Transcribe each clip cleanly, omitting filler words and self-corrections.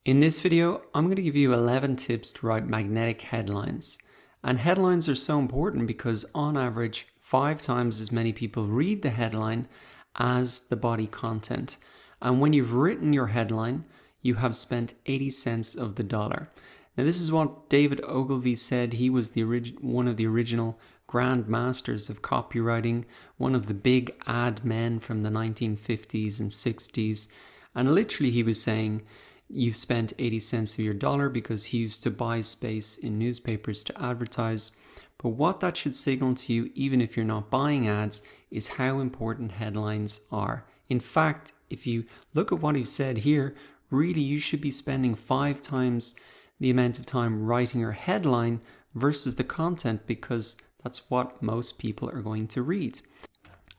In this video, I'm going to give you 11 tips to write magnetic headlines. And headlines are so important because on average, 5 times as many people read the headline as the body content. And when you've written your headline, you have spent 80 cents of the dollar. Now this is what David Ogilvy said. He was one of the original grand masters of copywriting, one of the big ad men from the 1950s and 60s. And literally he was saying, you've spent 80 cents of your dollar, because he used to buy space in newspapers to advertise. But what that should signal to you, even if you're not buying ads, is how important headlines are. In fact, if you look at what he said here, really you should be spending 5 times the amount of time writing your headline versus the content, because that's what most people are going to read.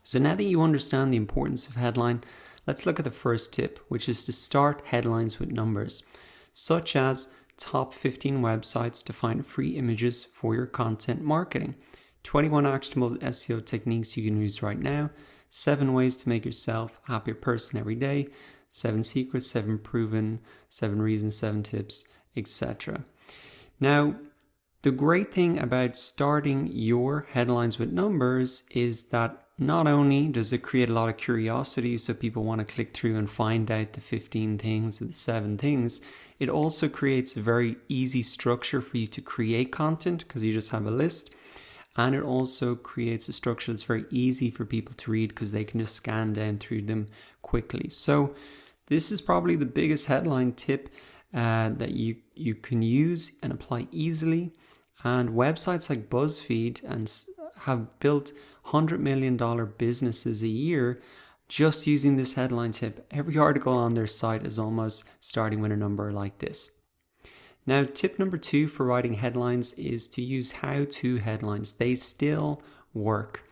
So now that you understand the importance of headline, let's look at the first tip, which is to start headlines with numbers, such as top 15 websites to find free images for your content marketing, 21 actionable SEO techniques you can use right now, 7 ways to make yourself a happier person every day, 7 secrets, 7 proven, 7 reasons, 7 tips, etc. Now, the great thing about starting your headlines with numbers is that not only does it create a lot of curiosity, so people want to click through and find out the 15 things or the 7 things, it also creates a very easy structure for you to create content because you just have a list. And it also creates a structure that's very easy for people to read because they can just scan down through them quickly. So this is probably the biggest headline tip that you can use and apply easily. And websites like BuzzFeed have built $100 million businesses a year just using this headline tip. Every article on their site is almost starting with a number like this. Now, tip number 2 for writing headlines is to use how-to headlines. They still work.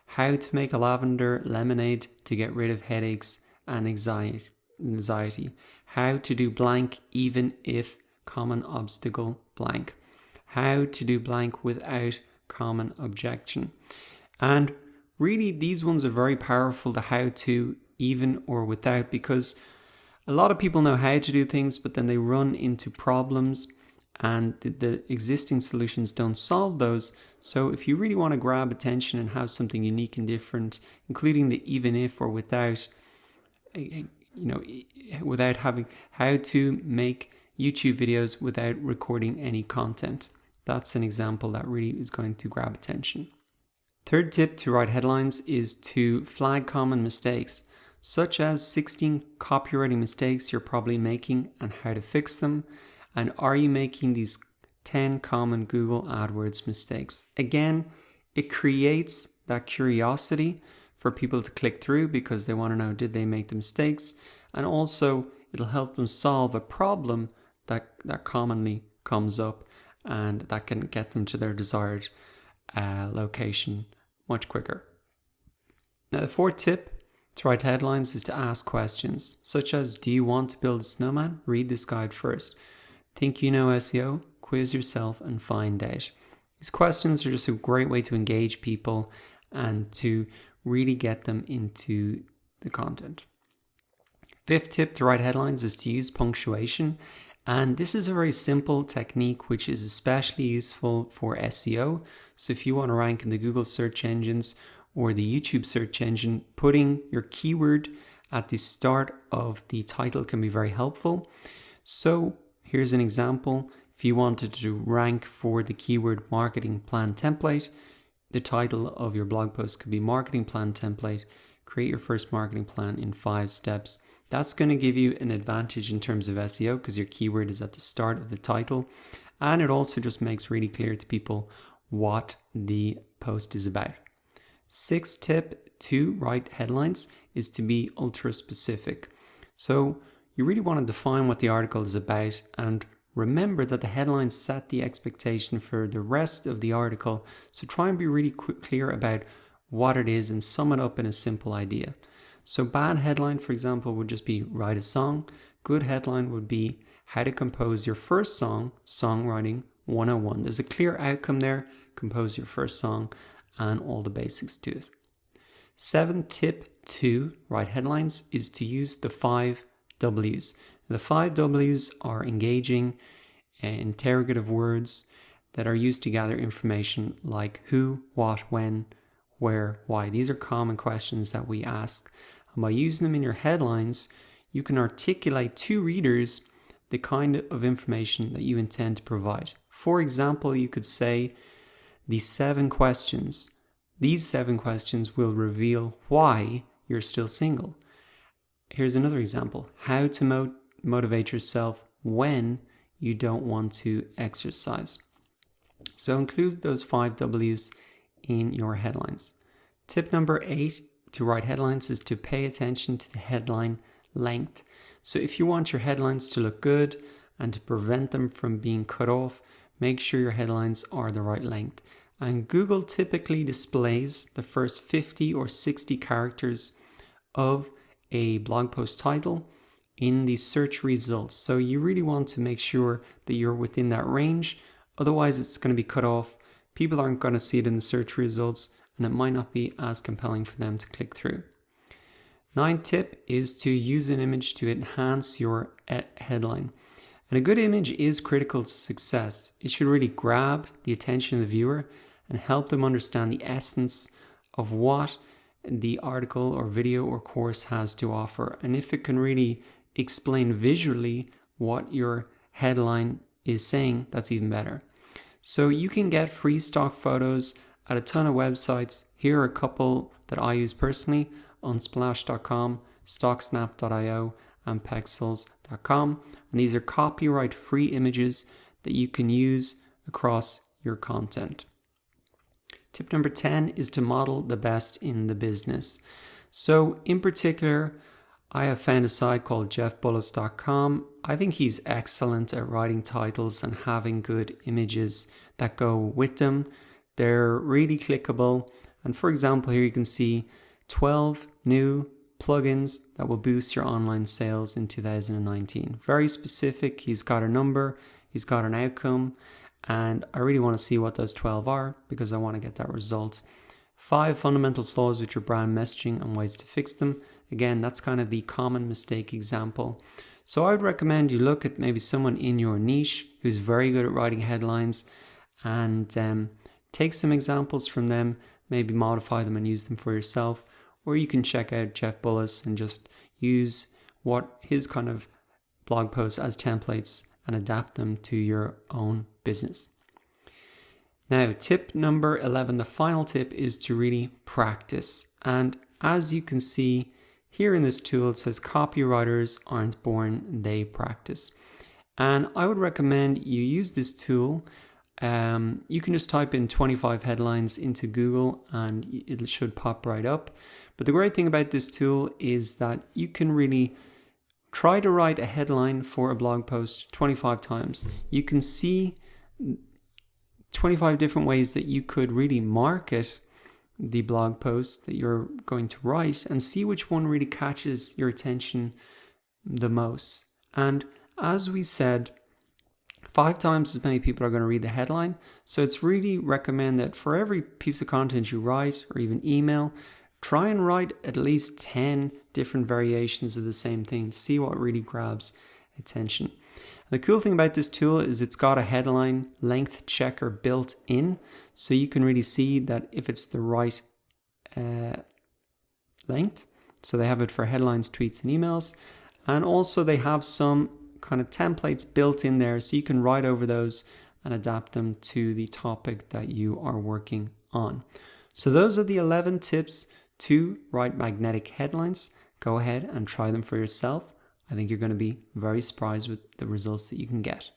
How to make a lavender lemonade to get rid of headaches and anxiety. How to do blank even if common obstacle blank. How to do blank without common objection. And really these ones are very powerful, the how to, even or without, because a lot of people know how to do things, but then they run into problems and the existing solutions don't solve those. So if you really want to grab attention and have something unique and different, including the even if or without, without having how to make YouTube videos without recording any content. That's an example that really is going to grab attention. Third tip to write headlines is to flag common mistakes, such as 16 copywriting mistakes you're probably making and how to fix them. And are you making these 10 common Google AdWords mistakes? Again, it creates that curiosity for people to click through because they want to know, did they make the mistakes? And also it'll help them solve a problem that commonly comes up, and that can get them to their desired location much quicker. Now, the fourth tip to write headlines is to ask questions, such as, do you want to build a snowman? Read this guide first. Think you know SEO? Quiz yourself and find out. These questions are just a great way to engage people and to really get them into the content. Fifth tip to write headlines is to use punctuation. And this is a very simple technique which is especially useful for SEO. So if you want to rank in the Google search engines or the YouTube search engine, putting your keyword at the start of the title can be very helpful. So here's an example. If you wanted to rank for the keyword marketing plan template, the title of your blog post could be marketing plan template. Create your first marketing plan in 5 steps. That's going to give you an advantage in terms of SEO because your keyword is at the start of the title. And it also just makes really clear to people what the post is about. 6th tip to write headlines is to be ultra specific. So you really want to define what the article is about, and remember that the headlines set the expectation for the rest of the article. So try and be really clear about what it is and sum it up in a simple idea. So bad headline, for example, would just be write a song. Good headline would be how to compose your first song, songwriting 101. There's a clear outcome there. Compose your first song and all the basics to it. 7th tip to write headlines is to use the 5 W's. The 5 W's are engaging, interrogative words that are used to gather information like who, what, when, where, why. These are common questions that we ask. And by using them in your headlines, you can articulate to readers the kind of information that you intend to provide. For example, you could say these 7 questions will reveal why you're still single. Here's another example. How to motivate yourself when you don't want to exercise. So include those 5 W's in your headlines. Tip number 8 to write headlines is to pay attention to the headline length. So if you want your headlines to look good and to prevent them from being cut off, make sure your headlines are the right length. And Google typically displays the first 50 or 60 characters of a blog post title in the search results. So you really want to make sure that you're within that range. Otherwise, it's going to be cut off. People aren't going to see it in the search results, and it might not be as compelling for them to click through. 9th tip is to use an image to enhance your headline. And a good image is critical to success. It should really grab the attention of the viewer and help them understand the essence of what the article or video or course has to offer. And if it can really explain visually what your headline is saying, that's even better. So you can get free stock photos at a ton of websites. Here are a couple that I use personally: Unsplash.com, Stocksnap.io, and Pexels.com. And these are copyright free images that you can use across your content. Tip number 10 is to model the best in the business. So in particular, I have found a site called jeffbullis.com. I think he's excellent at writing titles and having good images that go with them. They're really clickable. And for example, here you can see 12 new plugins that will boost your online sales in 2019. Very specific. He's got a number, he's got an outcome, and I really want to see what those 12 are because I want to get that result. 5 fundamental flaws with your brand messaging and ways to fix them. Again, that's kind of the common mistake example. So I would recommend you look at maybe someone in your niche who's very good at writing headlines and take some examples from them, maybe modify them and use them for yourself. Or you can check out Jeff Bullis and just use what his kind of blog posts as templates and adapt them to your own business. Now, tip number 11, the final tip, is to really practice. And as you can see here in this tool, it says copywriters aren't born, they practice. And I would recommend you use this tool. You can just type in 25 headlines into Google and it should pop right up. But the great thing about this tool is that you can really try to write a headline for a blog post 25 times. You can see 25 different ways that you could really market the blog post that you're going to write and see which one really catches your attention the most. And as we said, 5 times as many people are going to read the headline. So it's really recommend that for every piece of content you write or even email, try and write at least 10 different variations of the same thing to see what really grabs attention. The cool thing about this tool is it's got a headline length checker built in, so you can really see that if it's the right length. So they have it for headlines, tweets, and emails. And also they have some kind of templates built in there, so you can write over those and adapt them to the topic that you are working on. So those are the 11 tips to write magnetic headlines. Go ahead and try them for yourself. I think you're going to be very surprised with the results that you can get.